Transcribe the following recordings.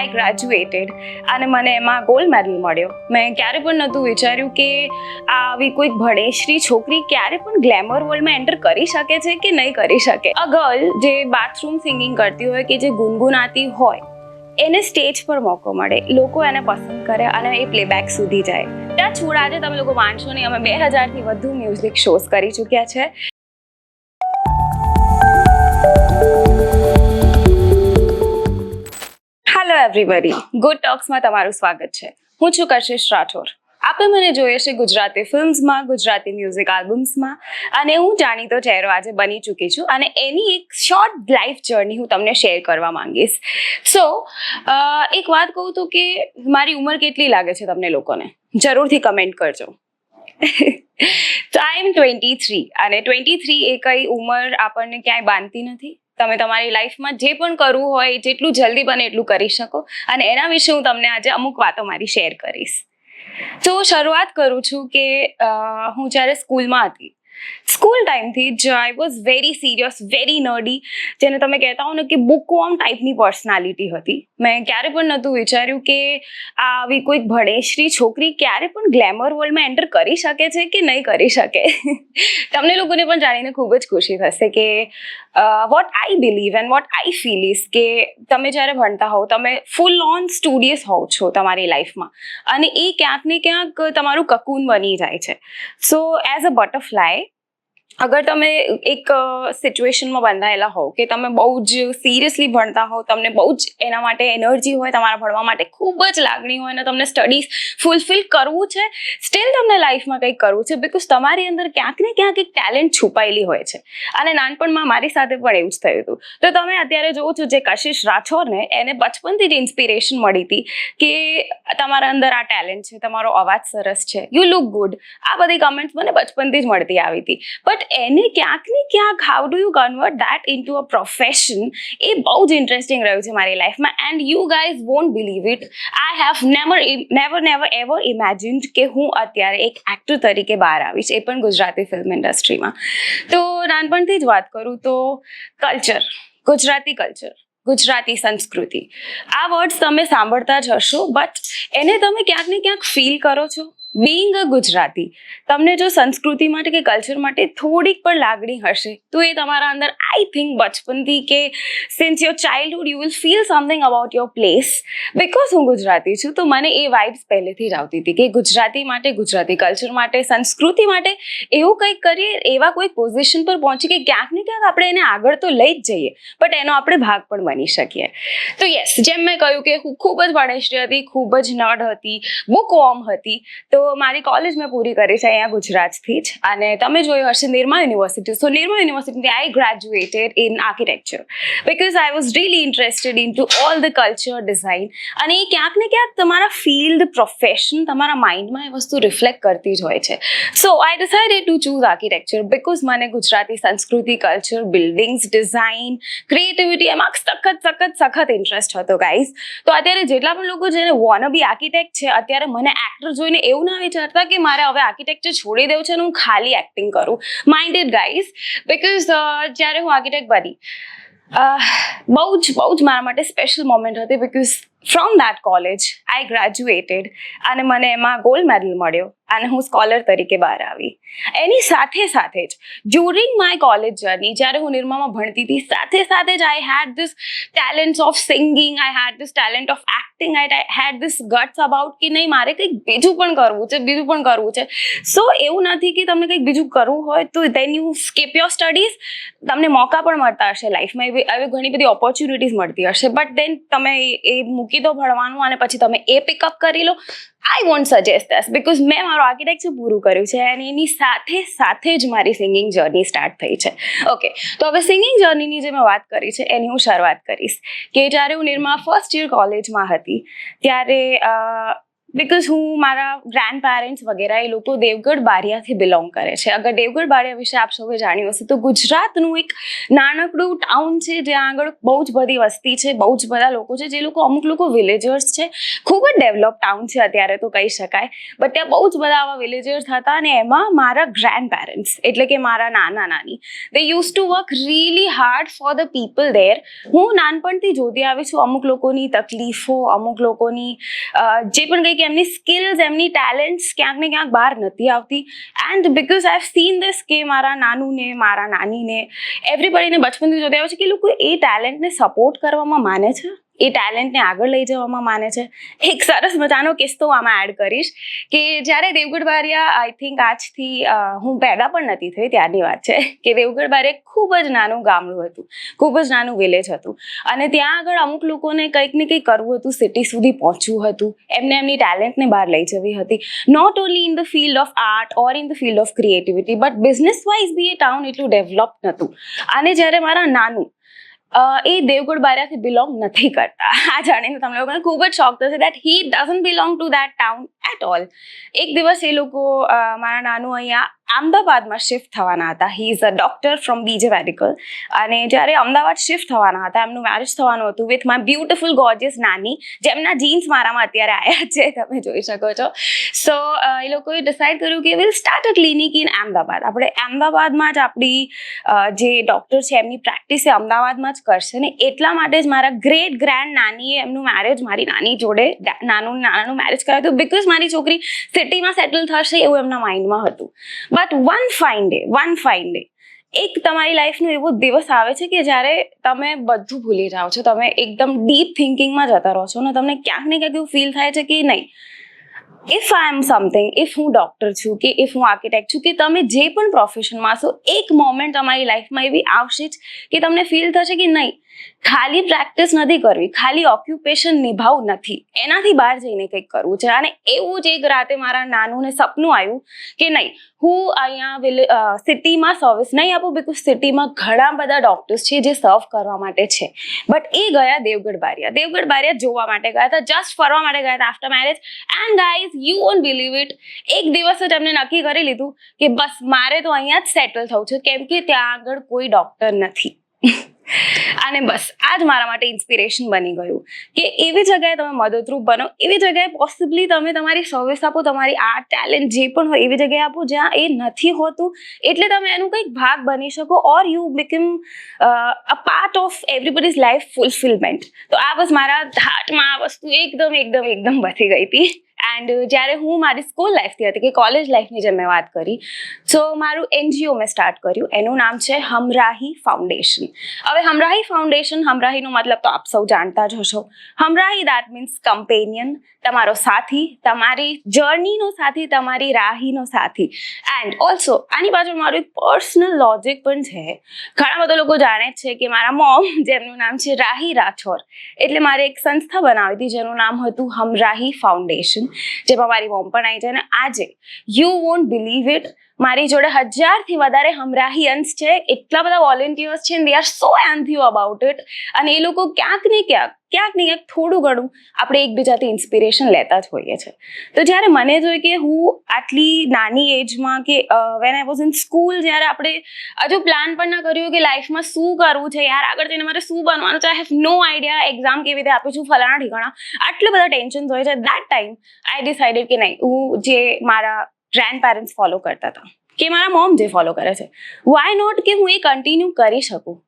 આઈ graduated અને મને એમાં ગોલ્ડ મેડલ મળ્યો. મેં ક્યારે પણ નહોતું વિચાર્યું કે આવી કોઈક ભણેશ્રી છોકરી ક્યારે પણ ગ્લેમર વર્લ્ડમાં એન્ટર કરી શકે છે કે નહીં કરી શકે. અ ગર્લ જે બાથરૂમ સિંગિંગ કરતી હોય કે જે ગુનગુનાતી હોય એને સ્ટેજ પર મોકો મળે, લોકો એને પસંદ કરે અને એ પ્લેબેક સુધી જાય. ત્યાં છોડ આજે તમે લોકો માનશો નહીં, અમે 2000થી વધુ મ્યુઝિક શોઝ કરી ચૂક્યા છે. હેલો એવરીબડી, ગુડ ટોક્સમાં તમારું સ્વાગત છે. હું છું કશિશ રાઠોર. આપણે મને જોઈએ છે ગુજરાતી ફિલ્મ્સમાં, ગુજરાતી મ્યુઝિક આલ્બમ્સમાં, અને હું જાણીતો ચહેરો આજે બની ચૂકી છું અને એની એક શોર્ટ લાઈફ જર્ની હું તમને શેર કરવા માંગીશ. સો એક વાત કહું તો કે મારી ઉંમર કેટલી લાગે છે તમને લોકોને? જરૂરથી કમેન્ટ કરજો. તો આઈ એમ 23 અને 23 એ કઈ ઉંમર આપણને ક્યાંય બાંધતી નથી. તમે તમારી લાઈફમાં જે પણ કરવું હોય જેટલું જલ્દી બને એટલું કરી શકો અને એના વિશે હું તમને આજે અમુક વાતો મારી શેર કરીશ. તો શરૂઆત કરું છું કે હું જ્યારે સ્કૂલમાં હતી, સ્કૂલ ટાઈમથી જ I was very serious, very nerdy, જેને તમે કહેતા હો ને કે બુકવોર્મ ટાઈપની પર્સનાલિટી હતી. મેં ક્યારે પણ નહોતું વિચાર્યું કે આવી કોઈક ભણેશ્રી છોકરી ક્યારે પણ ગ્લેમર વર્લ્ડમાં એન્ટર કરી શકે છે કે નહીં કરી શકે. તમને લોકોને પણ જાણીને ખૂબ જ ખુશી થશે કે what I believe and what I feel is કે તમે જ્યારે ભણતા હોવ, તમે ફૂલ ઓન સ્ટુડિયસ હોવ છો તમારી લાઈફમાં અને એ ક્યાંક ને ક્યાંક તમારું કકૂન બની જાય છે. સો એઝ અ બટરફ્લાય, અગર તમે એક સિચ્યુએશનમાં બંધાયેલા હોવ કે તમે બહુ જ સિરિયસલી ભણતા હોવ, તમને બહુ જ એના માટે એનર્જી હોય, તમારા ભણવા માટે ખૂબ જ લાગણી હોય અને તમને સ્ટડીઝ ફૂલફિલ કરવું છે, સ્ટીલ તમને લાઈફમાં કંઈક કરવું છે, બિકોઝ તમારી અંદર ક્યાંક ને ક્યાંક એક ટેલેન્ટ છુપાયેલી હોય છે. અને નાનપણમાં મારી સાથે પણ એવું જ થયું હતું. તો તમે અત્યારે જોવો છો જે કશિશ રાઠોરને, એને બચપનથી જ ઇન્સ્પિરેશન મળી હતી કે તમારા અંદર આ ટેલેન્ટ છે, તમારો અવાજ સરસ છે, યુ લુક ગુડ. આ બધી કમેન્ટ્સ મને બચપનથી જ મળતી આવી હતી. બટ એને ક્યાંક ને ક્યાંક how do you convert that into a profession, એ બહુ જ ઇન્ટરેસ્ટિંગ રહ્યું છે મારી લાઈફમાં. And you guys won't believe it, I have never ever imagined કે હું અત્યારે એક એક્ટર તરીકે બહાર આવીશ, એ પણ ગુજરાતી ફિલ્મ ઇન્ડસ્ટ્રીમાં. તો નાનપણથી જ વાત કરું તો કલ્ચર, ગુજરાતી કલ્ચર, ગુજરાતી સંસ્કૃતિ, આ વર્ડ્સ તમે સાંભળતા જ હશો, બટ એને તમે ક્યાંક ને ક્યાંક ફીલ કરો છો? બિંગ અ ગુજરાતી, તમને જો સંસ્કૃતિ માટે કે કલ્ચર માટે થોડીક પણ લાગણી હશે તો એ તમારા અંદર આઈ થિંક બચપનથી કે since your childhood you will feel something about your place. Because હું ગુજરાતી છું તો મને એ વાઇબ્સ પહેલેથી જ આવતી હતી કે ગુજરાતી માટે, ગુજરાતી કલ્ચર માટે, સંસ્કૃતિ માટે એવું કંઈક કરીએ, એવા કોઈ પોઝિશન પર પહોંચી કે ક્યાંક ને ક્યાંક આપણે એને આગળ તો લઈ જ જઈએ, બટ એનો આપણે ભાગ પણ બની શકીએ. તો યસ, જેમ મેં કહ્યું કે હું ખૂબ જ ભણેશ્રી હતી, ખૂબ જ નર્ડ હતી, બુકવોર્મ હતી. તો મારી કોલેજ મેં પૂરી કરી છે અહીંયા ગુજરાતથી જ, અને તમે જોયું હશે નિરમા યુનિવર્સિટી. સો નિરમા યુનિવર્સિટીથી I graduated in architecture because I was really interested in to all the culture, design, અને એ ક્યાંક ને ક્યાંક તમારા ફિલ્ડ, પ્રોફેશન, તમારા માઇન્ડમાં એ વસ્તુ રિફ્લેક્ટ કરતી જ હોય છે. So I decided to choose architecture because મને ગુજરાતી સંસ્કૃતિ, કલ્ચર, બિલ્ડિંગ્સ, ડિઝાઇન, ક્રિએટિવિટી એમાં સખત ઇન્ટરેસ્ટ હતો ગાઈઝ. તો અત્યારે જેટલા પણ લોકો જેને વોન બી આર્કિટેક્ટ છે, અત્યારે મને એક્ટર જોઈને એવું ના વિચારતા કે મારે હવે આર્કિટેક્ચર છોડી દેવું છે અને હું ખાલી એક્ટિંગ કરું. માઇન્ડેડ ગાઈઝ, બિકોઝ જ્યારે હું આર્કિટેક્ટ બની, બહુ જ મારા માટે સ્પેશિયલ મોમેન્ટ હતી because from that college I graduated અને મને એમાં ગોલ્ડ મેડલ મળ્યો અને હું સ્કોલર તરીકે બહાર આવી. એની સાથે જ ડ્યુરિંગ માય કોલેજ જર્ની, જ્યારે હું નિરમામાં ભણતી હતી, સાથે જ I had this talents of singing, I had this talent of acting, I had this guts about કે નહીં મારે કંઈક બીજું પણ કરવું છે. સો એવું નથી કે તમને કંઈક બીજું કરવું હોય તો then you skip your studies. તમને મોકા પણ મળતા હશે લાઈફમાં, એવી ઘણી બધી ઓપોર્ચ્યુનિટીઝ મળતી હશે, બટ દેન તમે એ મૂકી દો ભણવાનું અને પછી તમે એ પિકઅપ કરી લો. I want suggest that because મેં મારું આર્કિટેક્ચર પૂરું કર્યું છે અને એની સાથે જ મારી સિંગિંગ જર્ની સ્ટાર્ટ થઈ છે. ઓકે, તો હવે સિંગિંગ જર્નીની જે મેં વાત કરી છે એની હું શરૂઆત કરીશ કે જ્યારે હું નિરમા ફર્સ્ટ યર કોલેજમાં હતી ત્યારે બિકોઝ હું મારા ગ્રેન્ડ પેરેન્ટ્સ વગેરે એ લોકો દેવગઢ બારિયાથી બિલોંગ કરે છે. અગર દેવગઢ બારિયા વિશે આપ સૌએ જાણ્યું હશે તો ગુજરાતનું એક નાનકડું ટાઉન છે જ્યાં આગળ બહુ જ બધી વસ્તી છે, બહુ જ બધા લોકો છે, જે લોકો અમુક લોકો વિલેજર્સ છે. ખૂબ જ ડેવલપ ટાઉન છે અત્યારે તો કહી શકાય, બટ ત્યાં બહુ જ બધા આવા વિલેજર્સ હતા અને એમાં મારા ગ્રેન્ડ પેરેન્ટ્સ એટલે કે મારા નાના નાની દે use to work really hard for the people there. હું નાનપણથી જોતી આવી છું અમુક લોકોની તકલીફો, અમુક લોકોની જે પણ કંઈક એમની સ્કિલ્સ, એમની ટેલેન્ટ્સ ક્યાંક ને ક્યાંક બહાર નથી આવતી. And because I have seen this કે મારા નાનુને, મારા નાનીને, એવરીબડીને બચપનથી જોતી આવે છે કે લોકો એ ટેલેન્ટને સપોર્ટ કરવામાં માને છે, એ ટેલેન્ટને આગળ લઈ જવામાં માને છે. એક સરસ મજાનો કિસ્સો આમાં એડ કરીશ કે જ્યારે દેવગઢ બારિયા આઈ થિંક આજથી હું પેદા પણ નથી થઈ ત્યારની વાત છે કે દેવગઢ બારિયા ખૂબ જ નાનું ગામડું હતું, ખૂબ જ નાનું વિલેજ હતું અને ત્યાં આગળ અમુક લોકોને કંઈક ને કંઈક કરવું હતું, સિટી સુધી પહોંચવું હતું, એમને એમની ટેલેન્ટને બહાર લઈ જવી હતી. Not only in the field of art or in the field of creativity but business wise be a town એટલું ડેવલપ નહોતું. અને જ્યારે મારા નાનું એ દેવગઢ બારિયાથી બિલોંગ નથી કરતા, આ જાણીને તમને લોકોને ખૂબ જ શોખ થશે that he doesn't belong to that town at all. એક દિવસ એ લોકો મારા નાનું અહીંયા અમદાવાદમાં શિફ્ટ થવાના હતા. He is a doctor from બીજે મેડિકલ અને જ્યારે અમદાવાદ શિફ્ટ થવાના હતા, એમનું મેરેજ થવાનું હતું વિથ માય બ્યુટિફુલ ગોર્જિયસ નાની, જેમના જીન્સ મારામાં અત્યારે આવ્યા છે, તમે જોઈ શકો છો. સો એ લોકોએ ડિસાઇડ કર્યું કે will start a clinic in Ahmedabad. આપણે અમદાવાદમાં જ આપણી જે ડૉક્ટર છે એમની પ્રેક્ટિસ એ અમદાવાદમાં જ કરશે ને એટલા માટે જ મારા ગ્રેટ ગ્રેન્ડ નાનીએ એમનું મેરેજ મારી નાની જોડે નાનાનું મેરેજ કરાવ્યું હતું બિકોઝ મારી છોકરી સિટીમાં સેટલ થશે એવું એમના માઇન્ડમાં હતું. બટ વન ફાઇન ડે એક તમારી લાઈફનો એવો દિવસ આવે છે કે જ્યારે તમે બધું ભૂલી જાઓ છો, તમે એકદમ ડીપ થિંકિંગમાં જતા રહો છો અને તમને ક્યાંક ને ક્યાંક એવું ફીલ થાય છે કે નહીં, if I am something, if હું ડૉક્ટર છું કે ઇફ હું આર્કિટેક્ટ છું કે તમે જે પણ પ્રોફેશનમાં છો, એક મોમેન્ટ તમારી લાઈફમાં એવી આવશે જ કે તમને ફીલ થશે કે નહીં, ખાલી પ્રેક્ટિસ નથી કરવી, ખાલી ઓક્યુપેશન નિભાવવું નથી, એનાથી બહાર જઈને કંઈક કરવું છે. અને એવું જ એક રાતે મારા નાનુને સપનું આવ્યું કે નહીં, હું અહીંયા સિટીમાં સર્વિસ નહીં આપું બિકોઝ સિટીમાં ઘણા બધા ડૉક્ટર્સ છે જે સર્વ કરવા માટે છે. બટ એ ગયા દેવગઢ બારિયા જોવા માટે ગયા હતા, જસ્ટ ફરવા માટે ગયા હતા after marriage. And guys you want believe it, એક દિવસ જ એમને નક્કી કરી લીધું કે બસ મારે તો અહીંયા જ સેટલ થવું છે કેમ કે ત્યાં આગળ કોઈ ડૉક્ટર નથી. અને બસ આ જ મારા માટે ઇન્સ્પિરેશન બની ગયું કે એવી જગ્યાએ તમે મદદરૂપ બનો, એવી જગ્યાએ પોસિબલી તમે તમારી સર્વિસ આપો, તમારી આર્ટ ટેલેન્ટ જે પણ હોય એવી જગ્યાએ આપો જ્યાં એ નથી હોતું, એટલે તમે એનું કંઈક ભાગ બની શકો or you become a part of everybody's life fulfilment. તો આ બસ મારા હાર્ટમાં આ વસ્તુ એકદમ બથી ગઈ હતી. એન્ડ જ્યારે હું મારી સ્કૂલ લાઈફથી હતી કે કોલેજ લાઈફની જેમ મેં વાત કરી, સો મારું NGO મેં સ્ટાર્ટ કર્યું, એનું નામ છે હમરાહી ફાઉન્ડેશન. હવે હમરાહી ફાઉન્ડેશન, હમરાહીનો મતલબ તો આપ સૌ જાણતા જ હશો. હમરાહી દેટ મીન્સ કમ્પેનિયન, તમારો સાથી, તમારી જર્નીનો સાથી, તમારી રાહીનો સાથી. એન્ડ ઓલ્સો આની પાછળ મારું એક પર્સનલ લોજિક પણ છે. ઘણા બધા લોકો જાણે જ છે કે મારા મોમ, જેમનું નામ છે રાહી રાઠોર, એટલે મારે એક સંસ્થા બનાવી હતી જેનું નામ હતું હમરાહી ફાઉન્ડેશન, જેમાં મારી મોમ પણ આવી જાય. અને આજે યુ વોન્ટ બિલીવ ઇટ, મારી જોડે 1000થી વધારે હમરાહીયન્સ છે, એટલા બધા વોલેન્ટિયર્સ છે, they are so enthu about it. અને એ લોકો ક્યાંક ને ક્યાંક થોડું ઘણું આપણે એકબીજાથી ઇન્સ્પિરેશન લેતા જ હોઈએ છીએ. તો જ્યારે મને જોઈએ કે હું આટલી નાની એજમાં કે when I was in school, જ્યારે આપણે હજુ પ્લાન પણ ના કર્યું કે લાઈફમાં શું કરવું છે યાર, આગળ જઈને મારે શું બનવાનું છે, I have no idea, exam કેવી રીતે આપું છું, ફલાણા ઠીકાણા, આટલા બધા ટેન્શન્સ હોય છે. દેટ ટાઈમ આઈ ડિસાઇડેડ કે નહીં, હું જે મારા ગ્રેન્ડ પેરેન્ટ્સ ફોલો કરતા હતા કે મારા મોમ જે ફોલો કરે છે, વાય નોટ કે હું એ કન્ટિન્યુ કરી શકું.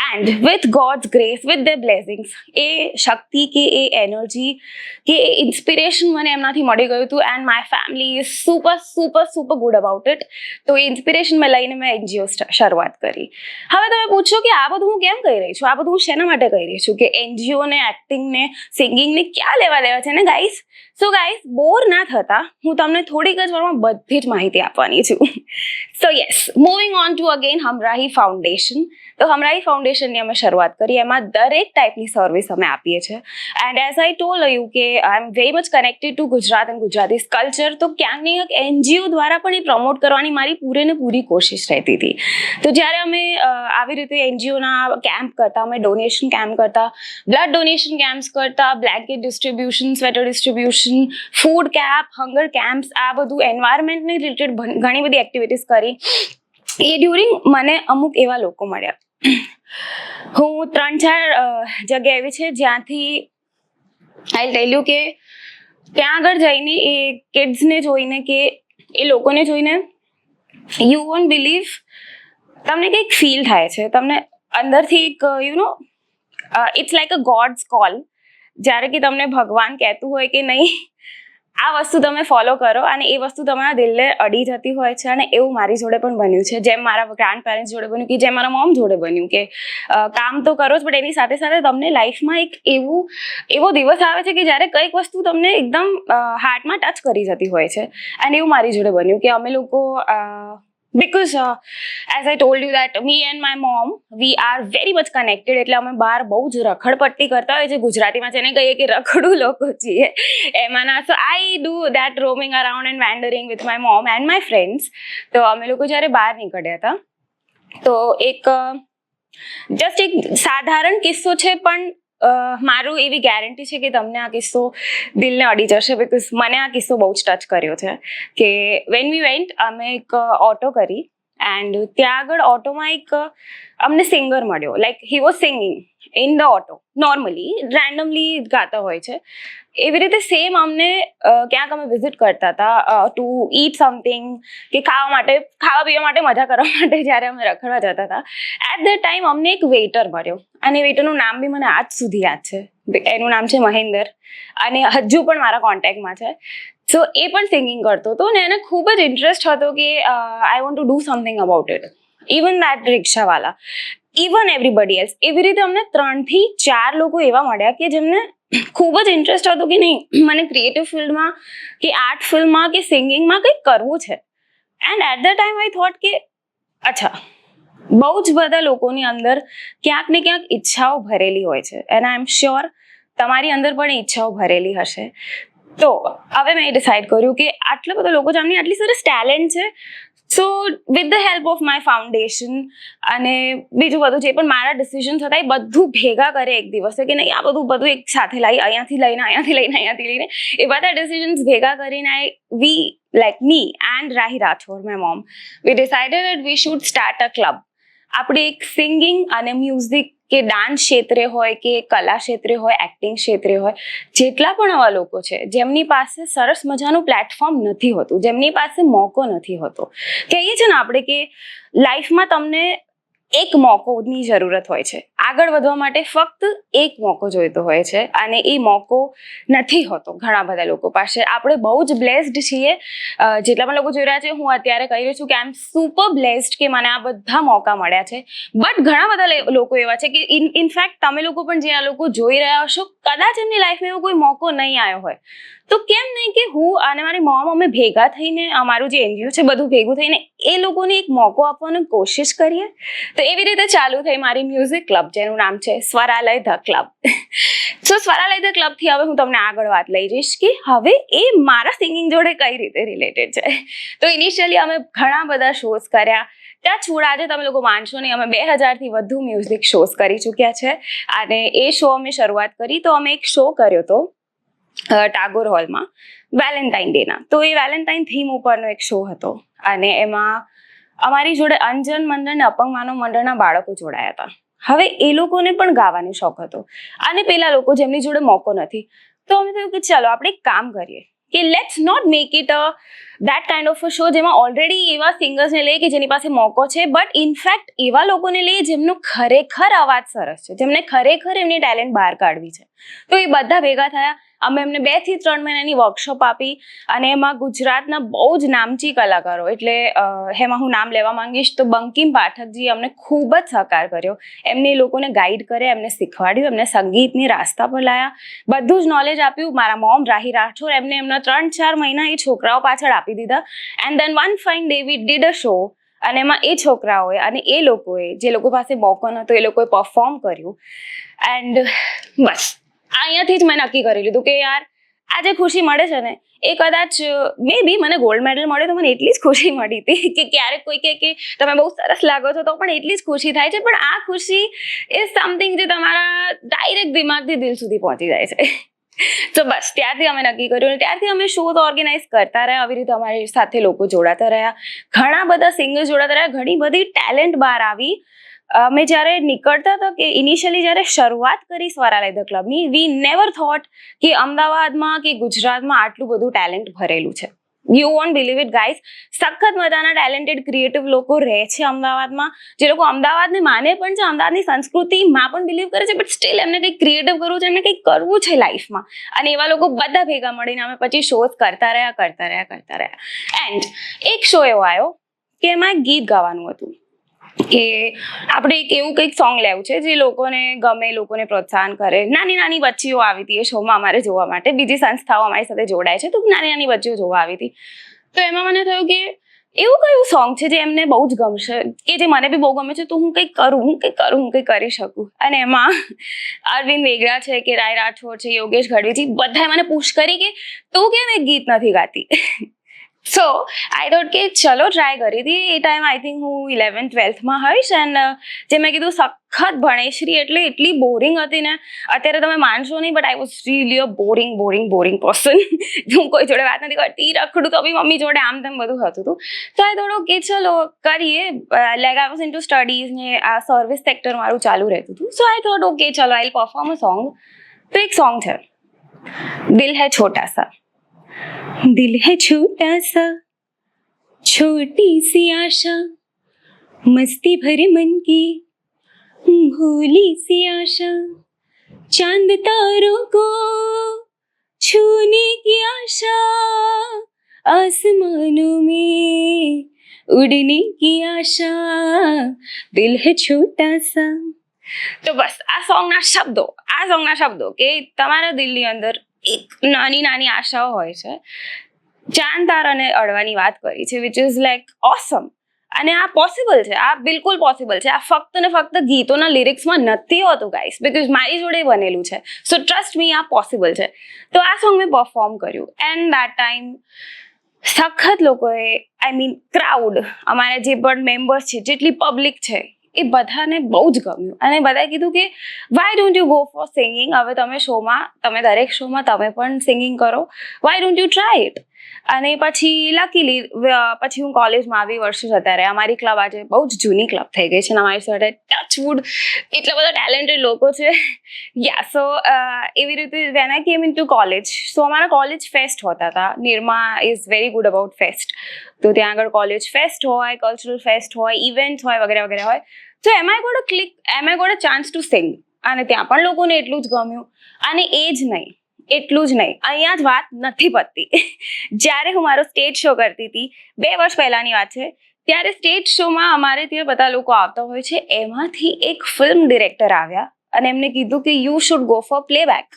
And with God's grace, with the blessings, એ શક્તિ કે એ એનર્જી કે એ ઇન્સ્પિરેશન મને એમનાથી મળી ગયું હતું. And my family is super good about it. તો એ ઇન્સ્પિરેશન મેં લઈને મેં NGO શરૂઆત કરી. હવે તમે પૂછો કે આ બધું હું કેમ કહી રહી છું, આ બધું હું શેના માટે કહી રહી છું, કે NGO ને, એક્ટિંગને, સિંગિંગને ક્યાં લેવા દેવા છે ને ગાઈસ. સો ગાઈસ, બોર ના થતા હું તમને થોડીક જ વારમાં બધી જ માહિતી આપવાની છું. So yes, moving on to again Hamrahi foundation. તો હમણાં રાઈ ફાઉન્ડેશનની અમે શરૂઆત કરી. એમાં દરેક ટાઈપની સર્વિસ અમે આપીએ છીએ. And as I told you કે I am very much connected to Gujarat and Gujarati culture. તો ક્યાંક ને ક્યાંક એનજીઓ દ્વારા પણ એ પ્રમોટ કરવાની મારી પૂરી કોશિશ રહેતી હતી. તો જ્યારે અમે આવી રીતે એનજીઓના કેમ્પ કરતા, અમે ડોનેશન કેમ્પ કરતા, બ્લડ ડોનેશન કેમ્પ્સ કરતા, blanket distribution, sweater distribution, food camp, hunger camps, આ બધું એન્વાયરમેન્ટને રિલેટેડ ઘણી બધી એક્ટિવિટીઝ કરી. એ ડ્યુરિંગ મને અમુક એવા લોકો મળ્યા. હું 3-4 જગ્યા એવી છે જ્યાંથી આઈ ટેલ યુ કે ત્યાં આગળ જઈને એ કિડ્સને જોઈને કે એ લોકોને જોઈને યુ વોન્ટ બિલીવ, તમને કંઈક ફીલ થાય છે, તમને અંદરથી એક it's like a God's call. જ્યારે કે તમને ભગવાન કહેતું હોય કે નહીં, આ વસ્તુ તમે ફોલો કરો, અને એ વસ્તુ તમારા દિલને અડી જતી હોય છે. અને એવું મારી જોડે પણ બન્યું છે, જેમ મારા ગ્રાન્ડ પેરેન્ટ્સ જોડે બન્યું, કે જેમ મારા મોમ જોડે બન્યું, કે કામ તો કરો જ, પણ એની સાથે સાથે તમને લાઈફમાં એક એવો દિવસ આવે છે કે જ્યારે કંઈક વસ્તુ તમને એકદમ હાર્ટમાં ટચ કરી જતી હોય છે. અને એવું મારી જોડે બન્યું કે અમે લોકો because as I told you that me and my mom, we are very much connected. એટલે અમે બહાર બહુ જ રખડપટ્ટી કરતા હોય છે, ગુજરાતીમાં જેને કહીએ કે રખડું લોકો છીએ એમાંના. So I do that, roaming around and wandering with my mom and my friends. તો અમે લોકો જ્યારે બહાર નીકળ્યા હતા, તો એક સાધારણ કિસ્સો છે, પણ મારું એવી ગેરંટી છે કે તમને આ કિસ્સો દિલને અડી જશે, બીકોઝ મને આ કિસ્સો બહુ જ ટચ કર્યો છે. કે વેન વી વેન્ટ, અમે એક ઓટો કરી, એન્ડ ત્યાં આગળ ઓટોમાં એક અમને સિંગર મળ્યો. Like he was singing in the auto, normally randomly ગાતા હોય છે એવી રીતે. સેમ અમને ક્યાંક અમે વિઝિટ કરતા હતા ટુ ઈટ સમથિંગ, કે ખાવા પીવા માટે, મજા કરવા માટે જ્યારે અમે રખડવા જતા હતા, એટ ધ ટાઈમ અમને એક વેઇટર મળ્યો. અને વેઇટરનું નામ બી મને આજ સુધી યાદ છે. એનું નામ છે મહેન્દર, અને હજુ પણ મારા કોન્ટેક્ટમાં છે. સો એ પણ સિંગિંગ કરતો હતો, ને એને ખૂબ જ ઇન્ટરેસ્ટ હતો કે I want to do something about it. Even that રિક્ષાવાલા, ઇવન એવરીબડી એલ્સ. એવી રીતે અમને 3-4 લોકો એવા મળ્યા કે જેમને ખૂબ જ ઇન્ટરેસ્ટ હતો કે નહીં, મને ક્રિએટિવ ફિલ્ડમાં કે આર્ટ ફિલ્મમાં કે સિંગિંગમાં કંઈક કરવું છે. And at the time I thought કે અચ્છા, બહુ જ બધા લોકોની અંદર ક્યાંક ને ક્યાંક ઈચ્છાઓ ભરેલી હોય છે, એન્ડ આઈ એમ શ્યોર તમારી અંદર પણ ઈચ્છાઓ ભરેલી હશે. તો હવે મેં ડિસાઇડ કર્યું કે આટલા બધા લોકો જેમની આટલી સરસ ટેલેન્ટ છે, સો with the help of my foundation અને બીજું બધું જે પણ મારા ડિસિઝન્સ હતા, એ બધું ભેગા કરે એક દિવસે, કે નહીં આ બધું એક સાથે લાવી, અહીંયાથી લઈને એ બધા ડિસિઝન્સ ભેગા કરીને વી like me and Rahi Rathod, my mom, we decided that we should start a club. આપણે એક સિંગિંગ અને મ્યુઝિક કે ડાન્સ ક્ષેત્રે હોય કે કલા ક્ષેત્રે હોય, એક્ટિંગ ક્ષેત્રે હોય, જેટલા પણ આવા લોકો છે જેમની પાસે સરસ મજાનું પ્લેટફોર્મ નથી હોતું, જેમની પાસે મોકો નથી હોતો. કહીએ છીએ ને આપણે કે લાઈફમાં તમને એક મોકોની જરૂરત હોય છે. આગળ વધવા માટે ફક્ત એક મોકો જોઈતો હોય છે, અને એ મોકો નથી હોતો ઘણા બધા લોકો પાસે. આપણે બહુ જ બ્લેસ્ડ છીએ. જેટલા પણ લોકો જોઈ રહ્યા છે, હું અત્યારે કહી રહી છું કે આઈ એમ સુપર બ્લેસ્ડ કે મને આ બધા મોકા મળ્યા છે. બટ ઘણા બધા લોકો એવા છે કે ઇનફેક્ટ તમે લોકો પણ જે આ લોકો જોઈ રહ્યા હશો, કદાચ એમની લાઈફમાં એવો કોઈ મોકો નહીં આવ્યો હોય, તો કેમ નહીં કે હું અને મારી મોમ અમે ભેગા થઈને, અમારું જે એનજીઓ છે બધું ભેગું થઈને એ લોકોને એક મોકો આપવાની કોશિશ કરીએ. તો એવી રીતે ચાલુ થઈ મારી મ્યુઝિક ક્લબ, જેનું નામ છે સ્વરાલય ધ ક્લબ. સો સ્વરાલય ધ ક્લબથી હવે હું તમને આગળ વાત લઈ જઈશ કે હવે એ મારા સિંગિંગ જોડે કઈ રીતે રિલેટેડ છે. તો ઇનિશિયલી અમે ઘણા બધા શોઝ કર્યા. ત્યાં છોડ આજે તમે લોકો માનશો નહીં, અમે 2000થી વધુ મ્યુઝિક શોઝ કરી ચૂક્યા છે. અને એ શો અમે શરૂઆત કરી, તો અમે એક શો કર્યો હતો ટાગોર હોલમાં વેલેન્ટાઇન ડેના. તો એ વેલેન્ટાઇન થીમ ઉપરનો એક શો હતો, અને એમાં અમારી જોડે અંજન મંડળ અને અપંગ માનવ મંડળના બાળકો જોડાયા હતા. હવે એ લોકોને પણ ગાવાનો શોખ હતો, અને પેલા લોકો જેમની જોડે મોકો નથી. તો અમે થયું કે ચાલો આપણે એક કામ કરીએ કે let's not make it that kind of a show જેમાં ઓલરેડી એવા સિંગર્સને લઈએ કે જેની પાસે મોકો છે, બટ ઇનફેક્ટ એવા લોકોને લઈએ જેમનો ખરેખર અવાજ સરસ છે, જેમને ખરેખર એમની ટેલેન્ટ બહાર કાઢવી છે. તો એ બધા ભેગા થયા. અમે એમને 2 થી 3 મહિનાની વર્કશોપ આપી, અને એમાં ગુજરાતના બહુ જ નામચી કલાકારો, એટલે એમાં હું નામ લેવા માંગીશ તો બંકિમ પાઠકજી અમને ખૂબ જ સહકાર કર્યો. એમને એ લોકોને ગાઈડ કરે, એમને શીખવાડ્યું, એમને સંગીતની રાસ્તા પર લાયા, બધું જ નોલેજ આપ્યું. મારા મોમ રાહી રાઠોડ, એમને એમના 3-4 મહિના એ છોકરાઓ પાછળ આપી દીધા. And than one fine day we did a show અને એમાં એ છોકરાઓએ અને એ લોકોએ જે લોકો પાસે મોકો નહોતો એ લોકોએ પરફોર્મ કર્યું. એન્ડ બસ અહીંયાથી જ મેં નક્કી કરી લીધું કે યાર આ જે ખુશી મળે છે ને એ કદાચ મે બી મને ગોલ્ડ મેડલ મળે તો મને એટલી જ ખુશી મળી હતી કે ક્યારેક કોઈ કે તમે બહુ સરસ લાગો છો તો પણ એટલી જ ખુશી થાય છે. પણ આ ખુશી ઇઝ સમથિંગ જે તમારા ડાયરેક્ટ દિમાગથી દિલ સુધી પહોંચી જાય છે. તો બસ ત્યારથી અમે નક્કી કર્યું અને ત્યારથી અમે શોઝ ઓર્ગેનાઇઝ કરતા રહ્યા. આવી રીતે અમારી સાથે લોકો જોડાતા રહ્યા, ઘણા બધા સિંગર્સ જોડાતા રહ્યા, ઘણી બધી ટેલેન્ટ બહાર આવી. અમે જ્યારે નીકળતા હતા કે ઇનિશિયલી જ્યારે શરૂઆત કરી સ્વરાલય ક્લબની, વી નેવર થોટ કે અમદાવાદમાં કે ગુજરાતમાં આટલું બધું ટેલેન્ટ ભરેલું છે. You want believe it guys, સખત મજાના ટેલેન્ટેડ ક્રિએટિવ લોકો રહે છે અમદાવાદમાં, જે લોકો અમદાવાદને માને પણ છે, અમદાવાદની સંસ્કૃતિમાં પણ બિલીવ કરે છે, બટ સ્ટીલ એમને કંઈક ક્રિએટિવ કરવું છે, એમને કંઈક કરવું છે લાઈફમાં. અને એવા લોકો બધા ભેગા મળીને અમે પછી શોઝ કરતા રહ્યા. એન્ડ એક શો એવો આવ્યો કે એમાં એક ગીત ગાવાનું હતું કે આપણે એક એવું કંઈક સોંગ લેવું છે જે લોકોને ગમે, લોકોને પ્રોત્સાહન કરે. નાની નાની બચ્ચીઓ આવી હતી એ શોમાં અમારે જોવા માટે, બીજી સંસ્થાઓ અમારી સાથે જોડાય છે, તો નાની નાની બચ્ચીઓ જોવા આવી હતી. તો એમાં મને થયું કે એવું કયું સોંગ છે જે એમને બહુ જ ગમશે, કે જે મને બી બહુ ગમે છે, તો હું કંઈક કરી શકું. અને એમાં અરવિંદ વેગડા છે, કે રાય રાઠોડ છે, યોગેશ ગઢવીજી, બધાએ મને પૂછ કરી કે તું કેમ એક ગીત નથી ગાતી. સો આઈ થોટ કે ચલો ટ્રાય કરી હતી. એ ટાઈમ આઈ થિંક હું 11th-12thમાં હોઈશ. એન્ડ જે મેં કીધું સખત ભણેશ્રી એટલે એટલી બોરિંગ હતી ને, અત્યારે તમે માનશો નહીં, but I was really a boring person. હું કોઈ જોડે વાત નથી કરતી, રખડું તો બી મમ્મી જોડે આમ તેમ બધું થતું હતું. તો આઈ થોડું કે ચલો કરીએ. Like I was into studies ને આ સર્વિસ સેક્ટર મારું ચાલુ રહેતું હતું. સો આઈ થોટ ઓકે ચલો આઈ પરફોર્મ અ સોંગ. તો એક સોંગ છે, દિલ હૈ છોટા સા. दिल है छोटा सा, छोटी सी आशा, मस्ती भरे मन की भोली सी आशा, चांद तारों को छूने की आशा, आसमानों में उड़ने की आशा, दिल है छोटा सा. તો બસ આ સોંગના શબ્દો કે તમારા દિલની અંદર એક નાની નાની આશાઓ હોય છે. ચાંદ તારાને અડવાની વાત કરી છે, વિચ ઇઝ લાઈક ઓસમ. અને આ પોસિબલ છે, આ બિલકુલ પોસિબલ છે. આ ફક્ત ને ફક્ત ગીતોના લિરિક્સમાં નથી હોતું ગાઈસ, બિકોઝ મારી જોડે બનેલું છે. સો ટ્રસ્ટ મી, આ પોસિબલ છે. તો આ સોંગ મેં પરફોર્મ કર્યું. એન્ડ દેટ ટાઈમ સખત લોકોએ, આઈ મીન ક્રાઉડ, અમારા જે પણ મેમ્બર્સ છે, જેટલી પબ્લિક છે, એ બધાને બહુ જ ગમ્યું. અને બધાએ કીધું કે why don't you go for singing, હવે તમે દરેક શોમાં તમે પણ સિંગિંગ કરો, why don't you try it. અને પછી લકીલી પછી હું કોલેજમાં આવી, વર્ષો જતા રહ્યા. અમારી ક્લબ આજે બહુ જ જૂની ક્લબ થઈ ગઈ છે અને અમારી સાથે ટચવુડ એટલા બધા ટેલેન્ટેડ લોકો છે. યા સો એવી રીતે when I came in to college, સો અમારા કોલેજ ફેસ્ટ હોતા હતા. Nirma is very good about fest. તો ત્યાં આગળ કોલેજ ફેસ્ટ હોય, કલ્ચરલ ફેસ્ટ હોય, ઇવેન્ટ હોય, વગેરે હોય. તો એમ I got a chance to sing. અને ત્યાં પણ લોકોને એટલું જ ગમ્યું. અને એટલું જ નહીં, અહીંયા જ વાત નથી પતતી. જ્યારે હું મારો સ્ટેજ શો કરતી હતી, 2 વર્ષ પહેલાની વાત છે, ત્યારે સ્ટેજ શોમાં અમારે ત્યાં બધા લોકો આવતા હોય છે. એમાંથી એક ફિલ્મ ડિરેક્ટર આવ્યા અને એમને કીધું કે you should go four playback.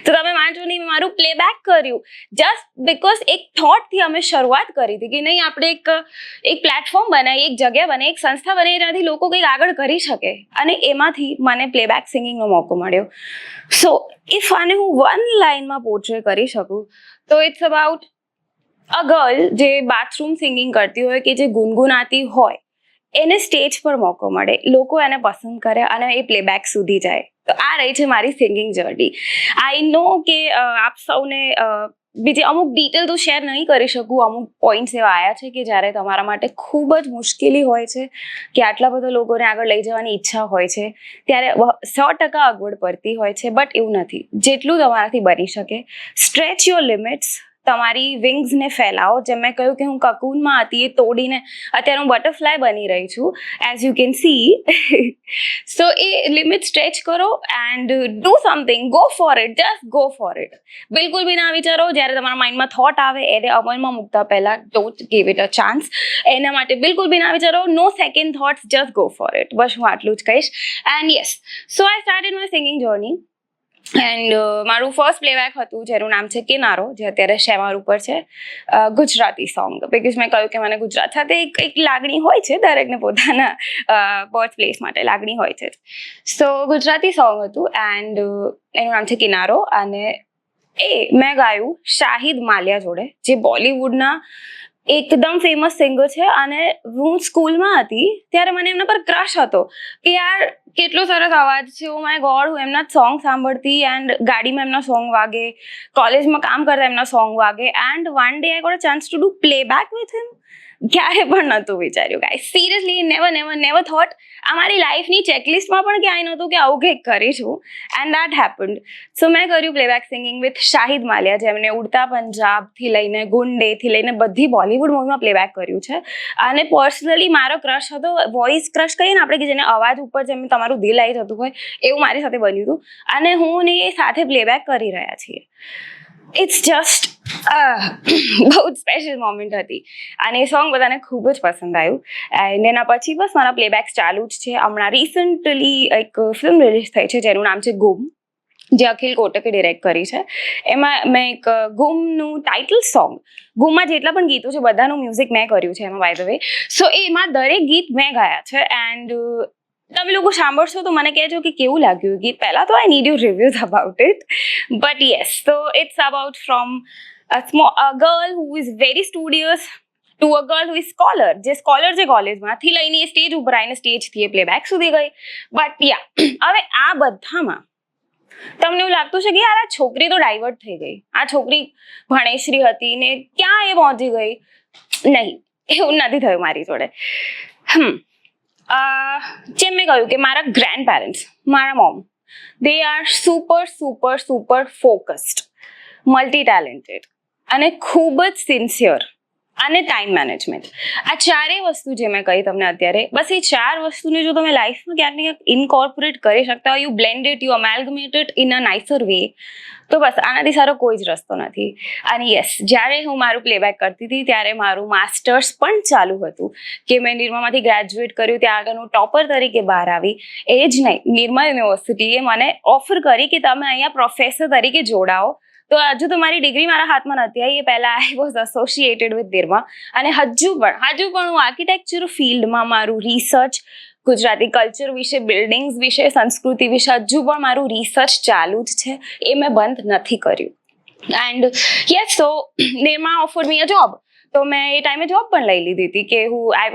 તો તમે માનજો નહીં, મારું પ્લેબેક કર્યું જસ્ટ બિકોઝ એક થોટથી અમે શરૂઆત કરી હતી કે નહીં, આપણે એક પ્લેટફોર્મ બનાવીએ, એક જગ્યા બનાવીએ, એક સંસ્થા બનાવીએ જ્યાંથી લોકો કંઈક આગળ કરી શકે. અને એમાંથી મને પ્લેબેક સિંગિંગનો મોકો મળ્યો. સો ઇફ આને હું 1 લાઇનમાં પોર્ટ્રે કરી શકું તો ઇટ્સ અબાઉટ અ ગર્લ જે બાથરૂમ સિંગિંગ કરતી હોય, કે જે ગુનગુનાતી હોય, એને સ્ટેજ પર મોકો મળે, લોકો એને પસંદ કરે અને એ પ્લેબેક સુધી જાય. તો આ રહી છે મારી સિંગિંગ જર્ની. આઈ નો કે આપ સૌને બીજી અમુક ડિટેલ તો શેર નહીં કરી શકું. અમુક પોઈન્ટ્સ એવા આવ્યા છે કે જ્યારે તમારા માટે ખૂબ જ મુશ્કેલી હોય છે, કે આટલા બધા લોકોને આગળ લઈ જવાની ઈચ્છા હોય છે, ત્યારે 100% અગવડ પડતી હોય છે. બટ એવું નથી, જેટલું તમારાથી બની શકે, સ્ટ્રેચ યોર લિમિટ્સ, તમારી વિંગ્સને ફેલાવો. જેમ મેં કહ્યું કે હું કકૂનમાં હતી, એ તોડીને અત્યારે હું બટરફ્લાય બની રહી છું, as you can see. So એ લિમિટ સ્ટ્રેચ કરો and do something, go for it, just go for it. બિલકુલ બી ના વિચારો. જ્યારે તમારા માઇન્ડમાં થોટ આવે એને અમલમાં મૂકતા પહેલાં don't give it a chance. એના માટે બિલકુલ બી ના વિચારો, no second thoughts, just go for it. બસ હું આટલું જ કહીશ. And yes, so I started my singing journey. And મારું ફર્સ્ટ પ્લેબેક હતું જેનું નામ છે કિનારો, જે અત્યારે શેમાર ઉપર છે. ગુજરાતી સોંગ, બિકોઝ મેં કહ્યું કે મને ગુજરાત સાથે એક લાગણી હોય છે, દરેકને પોતાના બર્થ પ્લેસ માટે લાગણી હોય છે. સો ગુજરાતી સોંગ હતું એન્ડ એનું નામ છે કિનારો, અને મેં ગાયું શાહિદ માલિયા જોડે, જે બોલિવૂડના એકદમ ફેમસ સિંગર છે. અને હું સ્કૂલમાં હતી ત્યારે મને એમના પર ક્રશ હતો કે યાર કેટલો સરસ અવાજ છે, ઓ માય ગોડ. હું એમના સોંગ સાંભળતી એન્ડ ગાડીમાં એમના સોંગ વાગે, કોલેજમાં કામ કરતા એમના સોંગ વાગે, and one day I got a chance to do playback with him. ક્યારે પણ નહોતું વિચાર્યું ગાઈસ, સિરિયસલી નેવર થોટ. અમારી લાઈફની ચેકલિસ્ટમાં પણ ક્યાંય નહોતું કે આવું કંઈક કરીશું, એન્ડ દેટ હેપન્ડ. સો મેં કર્યું પ્લેબેક સિંગિંગ વિથ શાહિદ માલિયા, જેમને ઉડતા પંજાબથી લઈને ગુંડેથી લઈને બધી બોલિવૂડ મૂવીમાં પ્લેબેક કર્યું છે. અને પર્સનલી મારો ક્રશ હતો, વોઇસ ક્રશ કહીએ ને આપણે, કે જેને અવાજ ઉપર જેમ તમારું દિલ આવી જતું હોય, એવું મારી સાથે બન્યું હતું. અને હું ને એ સાથે પ્લેબેક કરી રહ્યા છીએ. ઇટ્સ જસ્ટ બહુ જ સ્પેશિયલ મોમેન્ટ હતી, અને એ સોંગ બધાને ખૂબ જ પસંદ આવ્યું. એન્ડ એના પછી બસ મારા પ્લેબેક્સ ચાલુ જ છે. હમણાં રિસન્ટલી એક ફિલ્મ રિલીઝ થઈ છે જેનું નામ છે ગુમ, જે અખિલ કોટકે ડિરેક્ટ કરી છે. એમાં મેં એક ગુમનું ટાઇટલ સોંગ, ગુમમાં જેટલા પણ ગીતો છે બધાનું મ્યુઝિક મેં કર્યું છે એમાં, બાય ધ વે. સો એમાં દરેક ગીત મેં ગાયા છે. એન્ડ તમે લોકો સાંભળશો તો મને કહેજો કે કેવું લાગ્યું ગીત. પહેલાં તો I need you reviews about it, but yes, તો it's about from a girl who is very studious to a girl who is scholar. જે સ્કોલર છે કોલેજમાંથી લઈને એ સ્ટેજ ઉપર આવીને સ્ટેજથી એ પ્લેબેક સુધી ગઈ. બટ યા, હવે આ બધામાં તમને એવું લાગતું છે કે યાર આ છોકરી તો ડાયવર્ટ થઈ ગઈ, આ છોકરી ભણેશ્રી હતી ને ક્યાં એ પહોંચી ગઈ. નહીં, એવું નથી થયું મારી જોડે. જેમ મેં કહ્યું કે મારા ગ્રેન્ડ પેરેન્ટ્સ, મારા mom, they are super focused, multi talented અને ખૂબ જ સિન્સિયર અને ટાઈમ મેનેજમેન્ટ. આ ચારેય વસ્તુ જે મેં કહી તમને અત્યારે, બસ એ ચાર વસ્તુને જો તમે લાઈફમાં ક્યાંક ને ક્યાંક ઇનકોર્પોરેટ કરી શકતા હોય, you blend it, you amalgamate it in a nicer way, તો બસ આનાથી સારો કોઈ જ રસ્તો નથી. અને યસ, જ્યારે હું મારું પ્લેબેક કરતી હતી ત્યારે મારું માસ્ટર્સ પણ ચાલુ હતું, કે મેં નિરમામાંથી ગ્રેજ્યુએટ કર્યું, ત્યાં આગળ હું ટોપર તરીકે બહાર આવી. એ જ નહીં, નિરમા યુનિવર્સિટીએ મને ઓફર કરી કે તમે અહીંયા પ્રોફેસર તરીકે જોડાઓ. તો હજુ તો મારી ડિગ્રી મારા હાથમાં નથી આવી, એ પહેલાં I was associated with Nirma. અને હજુ પણ હું આર્કિટેક્ચર ફિલ્ડમાં મારું રિસર્ચ, ગુજરાતી કલ્ચર વિશે, બિલ્ડિંગ્સ વિશે, સંસ્કૃતિ વિશે હજુ પણ મારું રિસર્ચ ચાલુ જ છે, એ મેં બંધ નથી કર્યું. And yes, so Nirma offer me a job. તો મેં એ ટાઈમે જોબ પણ લઈ લીધી હતી, કે I